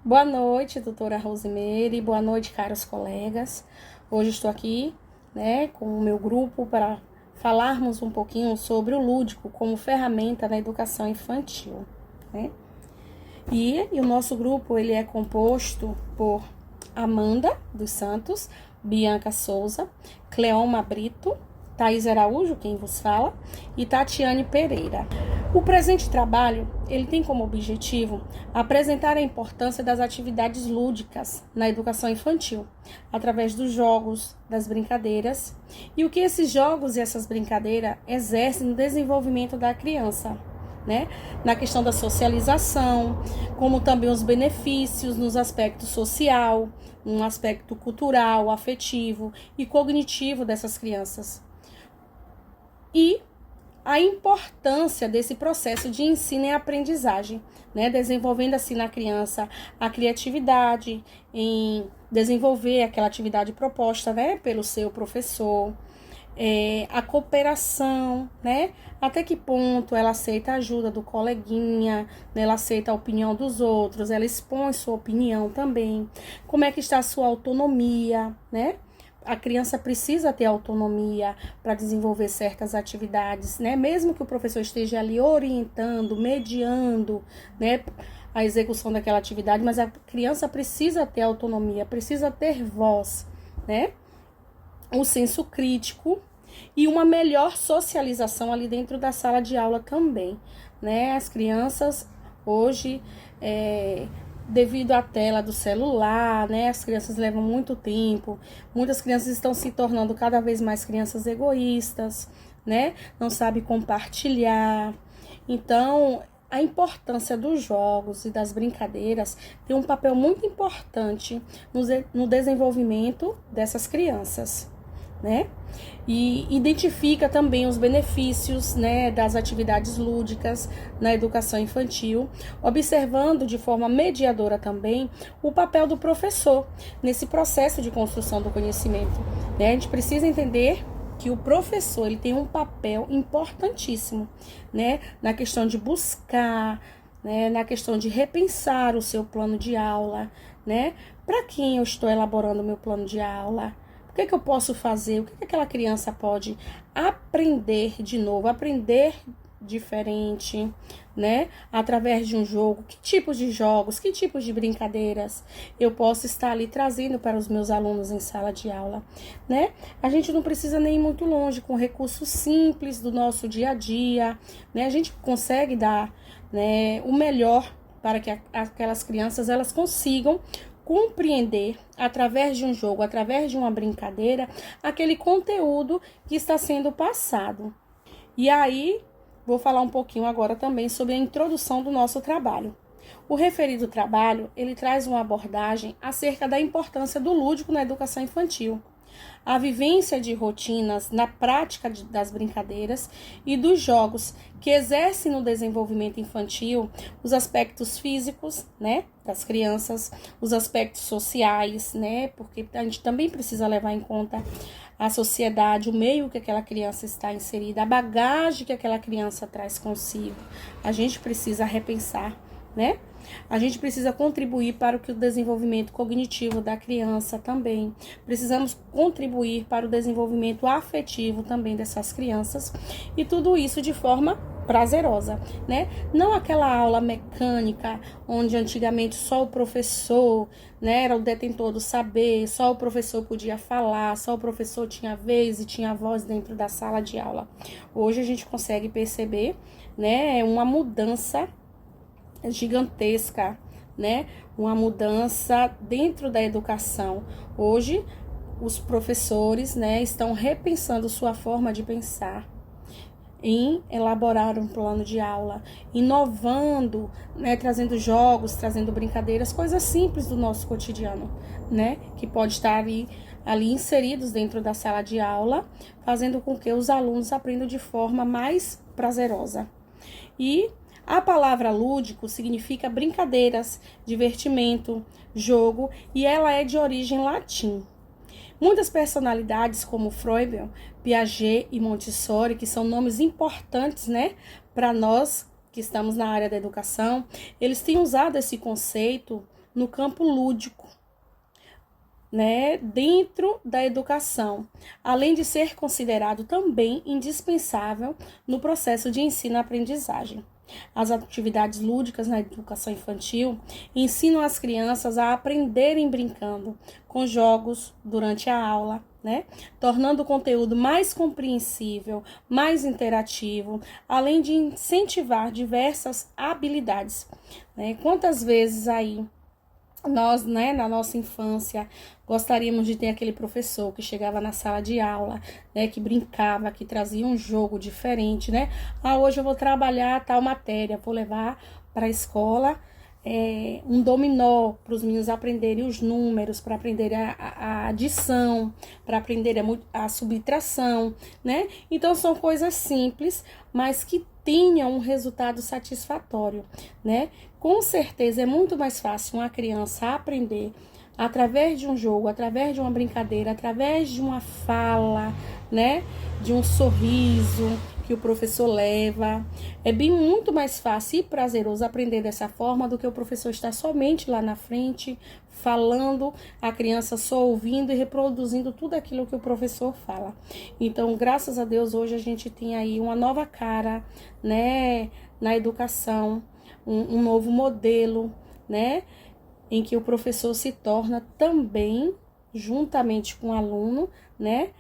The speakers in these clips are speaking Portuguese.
Boa noite, doutora Rosemary. Boa noite, caros colegas. Hoje estou aqui, com o meu grupo para falarmos um pouquinho sobre o lúdico como ferramenta na educação infantil, né? E o nosso grupo, ele é composto por Amanda dos Santos, Bianca Souza, Cleoma Brito, Thaís Araújo, quem vos fala, e Tatiane Pereira. O presente trabalho, ele tem como objetivo apresentar a importância das atividades lúdicas na educação infantil, através dos jogos, das brincadeiras, e o que esses jogos e essas brincadeiras exercem no desenvolvimento da criança, né? Na questão da socialização, como também os benefícios nos aspectos social, no aspecto cultural, afetivo e cognitivo dessas crianças. E a importância desse processo de ensino e aprendizagem, né? Desenvolvendo assim na criança a criatividade, em desenvolver aquela atividade proposta, né? Pelo seu professor, a cooperação, né? Até que ponto ela aceita a ajuda do coleguinha, né? Ela aceita a opinião dos outros, ela expõe sua opinião também. Como é que está a sua autonomia, né? A criança precisa ter autonomia para desenvolver certas atividades, né? Mesmo que o professor esteja ali orientando, mediando, né, a execução daquela atividade, mas a criança precisa ter autonomia, precisa ter voz, né? Um senso crítico e uma melhor socialização ali dentro da sala de aula também, né? As crianças hoje, devido à tela do celular, né? As crianças levam muito tempo. Muitas crianças estão se tornando cada vez mais crianças egoístas, né? Não sabem compartilhar. Então, a importância dos jogos e das brincadeiras tem um papel muito importante no desenvolvimento dessas crianças, né? E identifica também os benefícios, né, das atividades lúdicas na educação infantil, observando de forma mediadora também o papel do professor nesse processo de construção do conhecimento, né? A gente precisa entender que o professor, ele tem um papel importantíssimo, né, na questão de buscar, né, na questão de repensar o seu plano de aula, né? Para quem eu estou elaborando o meu plano de aula? O que eu posso fazer? O que aquela criança pode aprender de novo, aprender diferente, né? Através de um jogo. Que tipos de jogos, que tipos de brincadeiras eu posso estar ali trazendo para os meus alunos em sala de aula, né? A gente não precisa nem ir muito longe, com recursos simples do nosso dia a dia, né? A gente consegue dar, né, o melhor para que aquelas crianças elas consigam compreender através de um jogo, através de uma brincadeira, aquele conteúdo que está sendo passado. E aí, vou falar um pouquinho agora também sobre a introdução do nosso trabalho. O referido trabalho, ele traz uma abordagem acerca da importância do lúdico na educação infantil, a vivência de rotinas na prática das brincadeiras e dos jogos que exercem no desenvolvimento infantil os aspectos físicos, né, das crianças, os aspectos sociais, né, porque a gente também precisa levar em conta a sociedade, o meio que aquela criança está inserida, a bagagem que aquela criança traz consigo. A gente precisa repensar, né? A gente precisa contribuir para o desenvolvimento cognitivo da criança também. Precisamos contribuir para o desenvolvimento afetivo também dessas crianças. E tudo isso de forma prazerosa, né? Não aquela aula mecânica, onde antigamente só o professor, né, era o detentor do saber, só o professor podia falar, só o professor tinha vez e tinha voz dentro da sala de aula. Hoje a gente consegue perceber, né, uma mudança gigantesca, né? Uma mudança dentro da educação. Hoje, os professores, né, estão repensando sua forma de pensar, em elaborar um plano de aula, inovando, né, trazendo jogos, trazendo brincadeiras, coisas simples do nosso cotidiano, né, que pode estar ali inseridos dentro da sala de aula, fazendo com que os alunos aprendam de forma mais prazerosa. E a palavra lúdico significa brincadeiras, divertimento, jogo, e ela é de origem latim. Muitas personalidades como Freud, Piaget e Montessori, que são nomes importantes, né, para nós que estamos na área da educação, eles têm usado esse conceito, no campo lúdico, né, dentro da educação, além de ser considerado também indispensável no processo de ensino-aprendizagem. As atividades lúdicas na educação infantil ensinam as crianças a aprenderem brincando com jogos durante a aula, né? Tornando o conteúdo mais compreensível, mais interativo, além de incentivar diversas habilidades, né? Quantas vezes aí nós, né, na nossa infância, gostaríamos de ter aquele professor que chegava na sala de aula, né, que brincava, que trazia um jogo diferente, né? Hoje eu vou trabalhar tal matéria, vou levar para a escola um dominó para os meninos aprenderem os números, para aprender a adição, para aprender a subtração, né? Então são coisas simples, mas que tenham um resultado satisfatório, né? Com certeza é muito mais fácil uma criança aprender através de um jogo, através de uma brincadeira, através de uma fala, né? De um sorriso que o professor leva. É bem muito mais fácil e prazeroso aprender dessa forma do que o professor estar somente lá na frente, falando, a criança só ouvindo e reproduzindo tudo aquilo que o professor fala. Então, graças a Deus, hoje a gente tem aí uma nova cara, né, na educação, um novo modelo, né, em que o professor se torna também, juntamente com o aluno, né,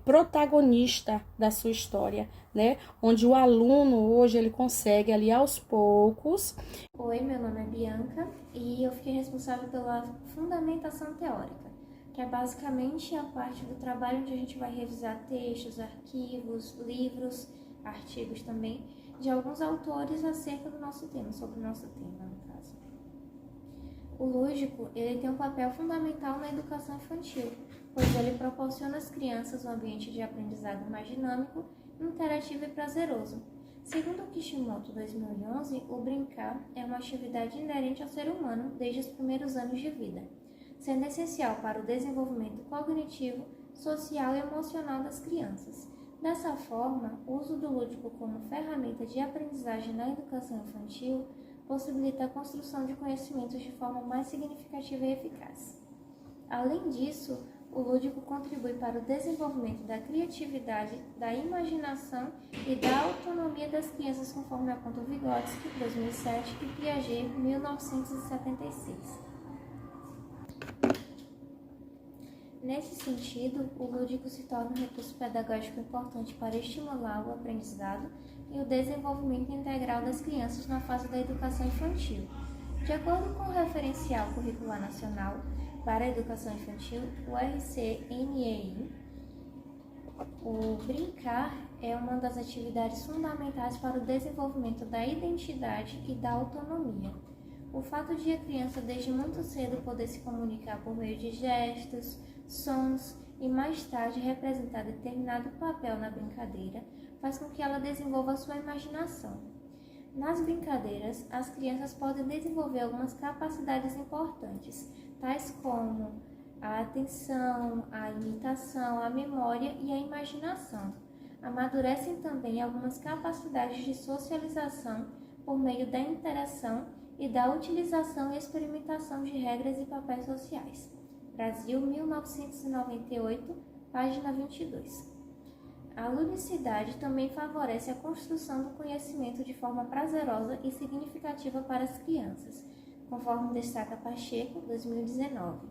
protagonista da sua história, né? Onde o aluno hoje ele consegue ali aos poucos. Oi, meu nome é Bianca e eu fiquei responsável pela fundamentação teórica, que é basicamente a parte do trabalho onde a gente vai revisar textos, arquivos, livros, artigos também, de alguns autores acerca do nosso tema, sobre o nosso tema, no caso. O lúdico, ele tem um papel fundamental na educação infantil, pois ele proporciona às crianças um ambiente de aprendizado mais dinâmico, interativo e prazeroso. Segundo o Kishimoto 2011, o brincar é uma atividade inerente ao ser humano desde os primeiros anos de vida, sendo essencial para o desenvolvimento cognitivo, social e emocional das crianças. Dessa forma, o uso do lúdico como ferramenta de aprendizagem na educação infantil possibilita a construção de conhecimentos de forma mais significativa e eficaz. Além disso, o lúdico contribui para o desenvolvimento da criatividade, da imaginação e da autonomia das crianças, conforme aponta Vygotsky, 2007, e Piaget, 1976. Nesse sentido, o lúdico se torna um recurso pedagógico importante para estimular o aprendizado e o desenvolvimento integral das crianças na fase da educação infantil. De acordo com o Referencial Curricular Nacional para a Educação Infantil, o RCNEI, o brincar é uma das atividades fundamentais para o desenvolvimento da identidade e da autonomia. O fato de a criança desde muito cedo poder se comunicar por meio de gestos, sons e mais tarde representar determinado papel na brincadeira faz com que ela desenvolva sua imaginação. Nas brincadeiras, as crianças podem desenvolver algumas capacidades importantes, tais como a atenção, a imitação, a memória e a imaginação. Amadurecem também algumas capacidades de socialização por meio da interação e da utilização e experimentação de regras e papéis sociais. Brasil, 1998, página 22. A ludicidade também favorece a construção do conhecimento de forma prazerosa e significativa para as crianças, conforme destaca Pacheco, 2019.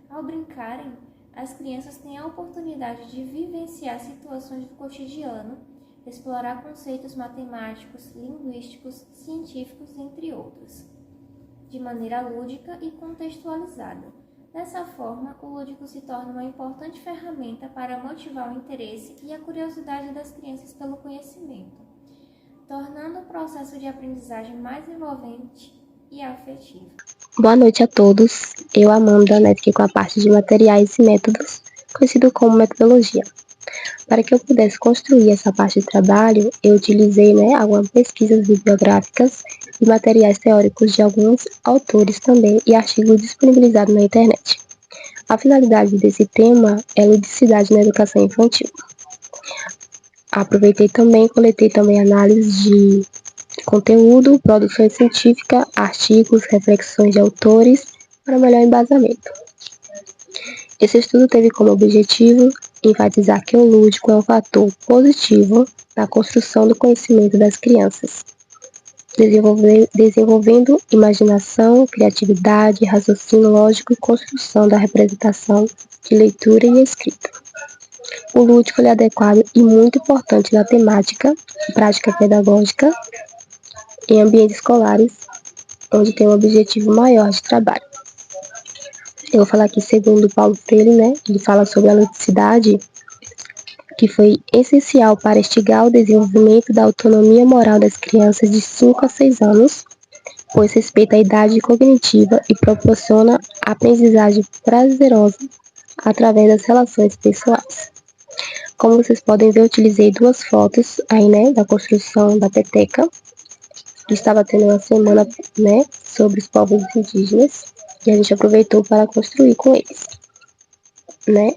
Ao brincarem, as crianças têm a oportunidade de vivenciar situações do cotidiano, explorar conceitos matemáticos, linguísticos, científicos, entre outros, de maneira lúdica e contextualizada. Dessa forma, o lúdico se torna uma importante ferramenta para motivar o interesse e a curiosidade das crianças pelo conhecimento, tornando o processo de aprendizagem mais envolvente e afetivo. Boa noite a todos. Eu, Amanda, aqui com a parte de materiais e métodos, conhecido como metodologia. Para que eu pudesse construir essa parte de trabalho, eu utilizei algumas pesquisas bibliográficas e materiais teóricos de alguns autores também e artigos disponibilizados na internet. A finalidade desse tema é ludicidade na educação infantil. Coletei também análise de conteúdo, produção científica, artigos, reflexões de autores para melhor embasamento. Esse estudo teve como objetivo enfatizar que o lúdico é um fator positivo na construção do conhecimento das crianças, desenvolvendo imaginação, criatividade, raciocínio lógico e construção da representação de leitura e escrita. O lúdico é adequado e muito importante na temática e prática pedagógica em ambientes escolares, onde tem um objetivo maior de trabalho. Eu vou falar aqui segundo Paulo Freire, ele fala sobre a ludicidade, que foi essencial para instigar o desenvolvimento da autonomia moral das crianças de 5 a 6 anos, pois respeita a idade cognitiva e proporciona aprendizagem prazerosa através das relações pessoais. Como vocês podem ver, eu utilizei 2 fotos aí, da construção da peteca. Estava tendo uma semana, sobre os povos indígenas, e a gente aproveitou para construir com eles.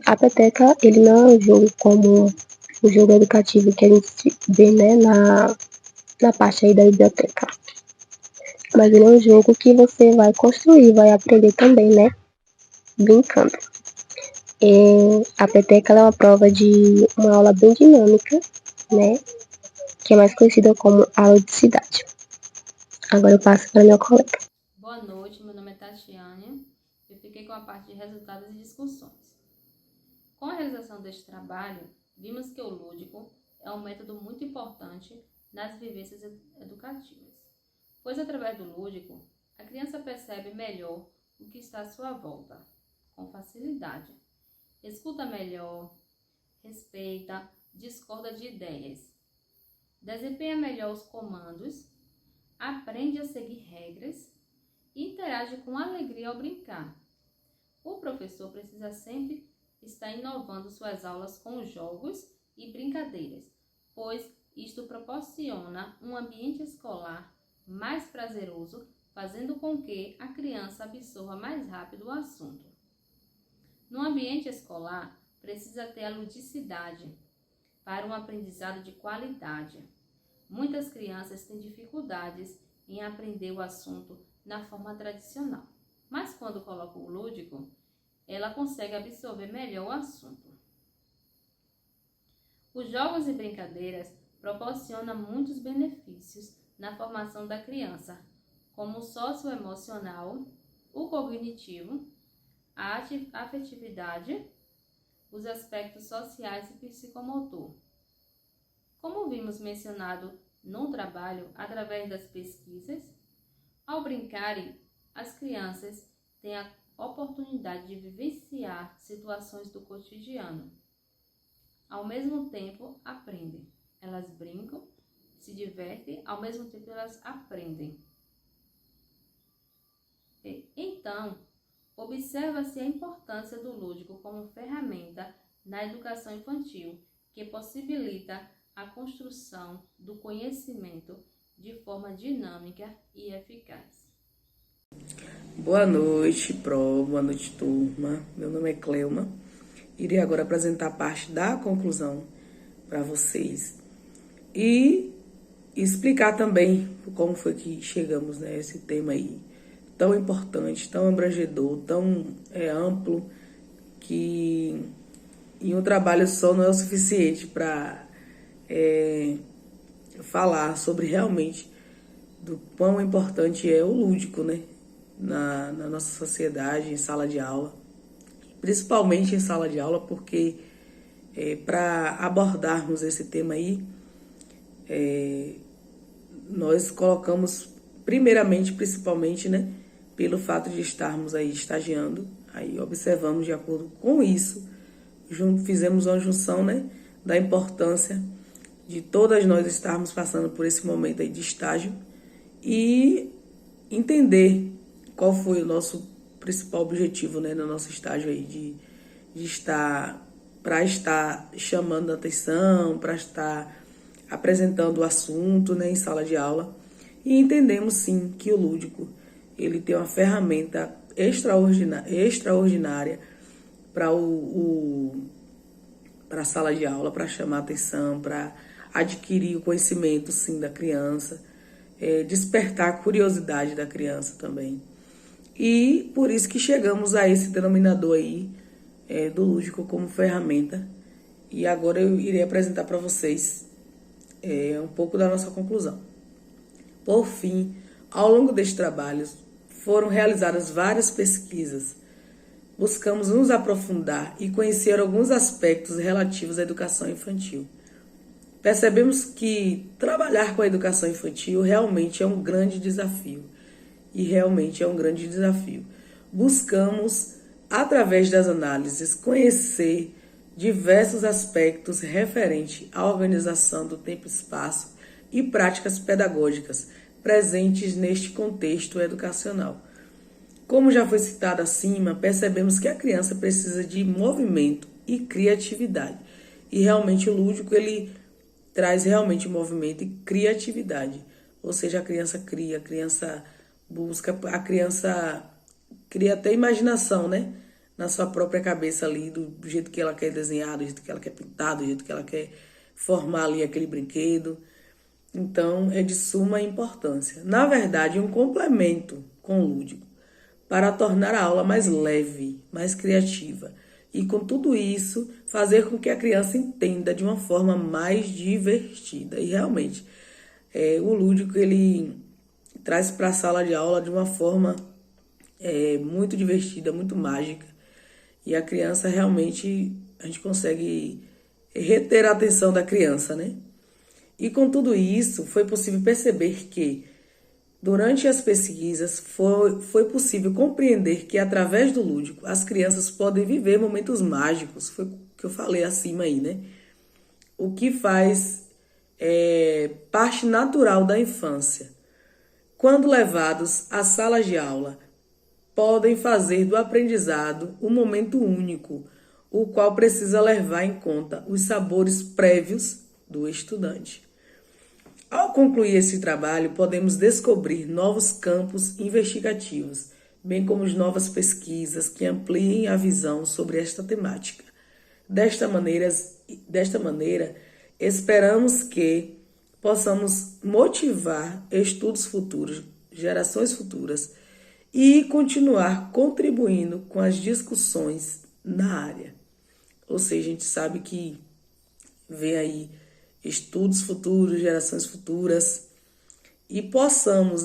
A peteca, ele não é um jogo como o jogo educativo que a gente vê, na parte aí da biblioteca. Mas ele é um jogo que você vai construir, vai aprender também, brincando. A peteca é uma prova de uma aula bem dinâmica, que é mais conhecida como a ludicidade. Agora eu passo para meu colega. Boa noite, meu nome é Tatiane. Eu fiquei com a parte de resultados e discussões. Com a realização deste trabalho, vimos que o lúdico é um método muito importante nas vivências educativas, pois através do lúdico, a criança percebe melhor o que está à sua volta, com facilidade, escuta melhor, respeita, discorda de ideias, desempenha melhor os comandos, aprende a seguir regras e interage com alegria ao brincar. O professor precisa sempre estar inovando suas aulas com jogos e brincadeiras, pois isto proporciona um ambiente escolar mais prazeroso, fazendo com que a criança absorva mais rápido o assunto. No ambiente escolar, precisa ter a ludicidade para um aprendizado de qualidade. Muitas crianças têm dificuldades em aprender o assunto na forma tradicional, mas quando coloca o lúdico, ela consegue absorver melhor o assunto. Os jogos e brincadeiras proporcionam muitos benefícios na formação da criança, como o socioemocional, o cognitivo, a afetividade, os aspectos sociais e psicomotor. Como vimos mencionado no trabalho através das pesquisas, ao brincarem, as crianças têm a oportunidade de vivenciar situações do cotidiano. Ao mesmo tempo, aprendem. Elas brincam, se divertem, ao mesmo tempo elas aprendem. Então, observa-se a importância do lúdico como ferramenta na educação infantil, que possibilita a construção do conhecimento de forma dinâmica e eficaz. Boa noite, boa noite, turma. Meu nome é Cleuma. Irei agora apresentar parte da conclusão para vocês e explicar também como foi que chegamos a esse tema aí tão importante, tão abrangedor, tão amplo, que em um trabalho só não é o suficiente para falar sobre realmente do quão importante é o lúdico, na nossa sociedade, em sala de aula, principalmente em sala de aula, porque para abordarmos esse tema aí, nós colocamos primeiramente, principalmente, pelo fato de estarmos aí estagiando, aí observamos de acordo com isso, fizemos uma junção, da importância de todas nós estarmos passando por esse momento aí de estágio e entender qual foi o nosso principal objetivo, no nosso estágio aí de estar chamando a atenção, para estar apresentando o assunto, em sala de aula. E entendemos sim que o lúdico ele tem uma ferramenta extraordinária para a sala de aula, para chamar a atenção, para adquirir o conhecimento sim da criança, despertar a curiosidade da criança também. E por isso que chegamos a esse denominador aí do lúdico como ferramenta. E agora eu irei apresentar para vocês um pouco da nossa conclusão. Por fim, ao longo destes trabalhos, foram realizadas várias pesquisas. Buscamos nos aprofundar e conhecer alguns aspectos relativos à educação infantil. Percebemos que trabalhar com a educação infantil realmente é um grande desafio. E realmente é um grande desafio. Buscamos, através das análises, conhecer diversos aspectos referentes à organização do tempo e espaço e práticas pedagógicas presentes neste contexto educacional. Como já foi citado acima, percebemos que a criança precisa de movimento e criatividade. E realmente o lúdico, ele traz realmente movimento e criatividade. Ou seja, a criança cria, a criança busca, a criança cria até imaginação, né? Na sua própria cabeça ali, do jeito que ela quer desenhar, do jeito que ela quer pintar, do jeito que ela quer formar ali aquele brinquedo. Então, é de suma importância. Na verdade, um complemento com o lúdico para tornar a aula mais leve, mais criativa. E com tudo isso, fazer com que a criança entenda de uma forma mais divertida. E realmente, o lúdico, ele traz para a sala de aula de uma forma muito divertida, muito mágica. E a criança realmente, a gente consegue reter a atenção da criança, né? E com tudo isso, foi possível perceber que, durante as pesquisas, foi possível compreender que, através do lúdico, as crianças podem viver momentos mágicos. Foi o que eu falei acima aí, né? O que faz parte natural da infância. Quando levados às salas de aula, podem fazer do aprendizado um momento único, o qual precisa levar em conta os sabores prévios do estudante. Ao concluir esse trabalho, podemos descobrir novos campos investigativos, bem como novas pesquisas que ampliem a visão sobre esta temática. Desta maneira, esperamos que possamos motivar estudos futuros, gerações futuras, e continuar contribuindo com as discussões na área. Ou seja, a gente sabe que vem aí estudos futuros, gerações futuras, e possamos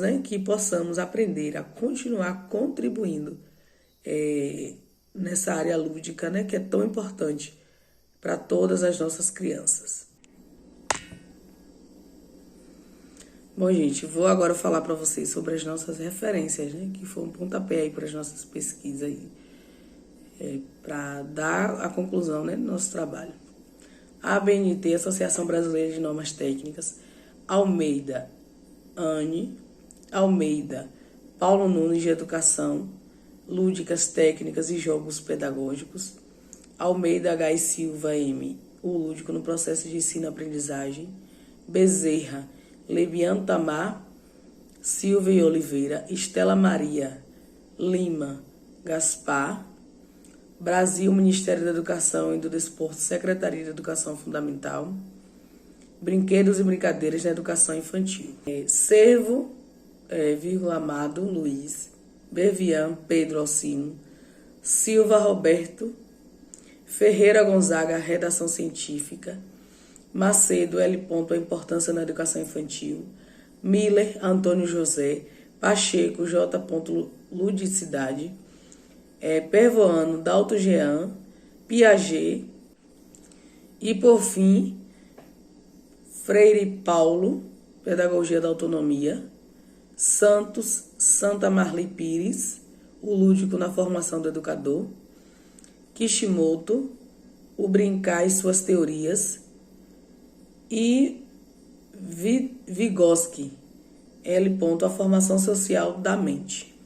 aprender a continuar contribuindo nessa área lúdica, né, que é tão importante para todas as nossas crianças. Bom, gente, vou agora falar para vocês sobre as nossas referências, né, que foi um pontapé aí para as nossas pesquisas aí, para dar a conclusão, né, do nosso trabalho. A ABNT, Associação Brasileira de Normas Técnicas, Almeida, Anne, Almeida, Paulo Nunes de Educação, Lúdicas Técnicas e Jogos Pedagógicos, Almeida H. e Silva M., o Lúdico no Processo de Ensino-Aprendizagem, Bezerra, Lebian Tamar, Silva e Oliveira, Estela Maria, Lima, Gaspar, Brasil, Ministério da Educação e do Desporto, Secretaria de Educação Fundamental, Brinquedos e Brincadeiras na Educação Infantil. Servo, Amado, Luiz, Bevian, Pedro Alcino, Silva Roberto, Ferreira Gonzaga, Redação Científica, Macedo, L. A Importância na Educação Infantil, Miller, Antônio José, Pacheco, J. Ludicidade, Pervoano, Dalto Jean, Piaget e, por fim, Freire Paulo, Pedagogia da Autonomia, Santos, Santa Marli Pires, o Lúdico na Formação do Educador, Kishimoto, o Brincar e Suas Teorias, e Vygotsky, L. A Formação Social da Mente.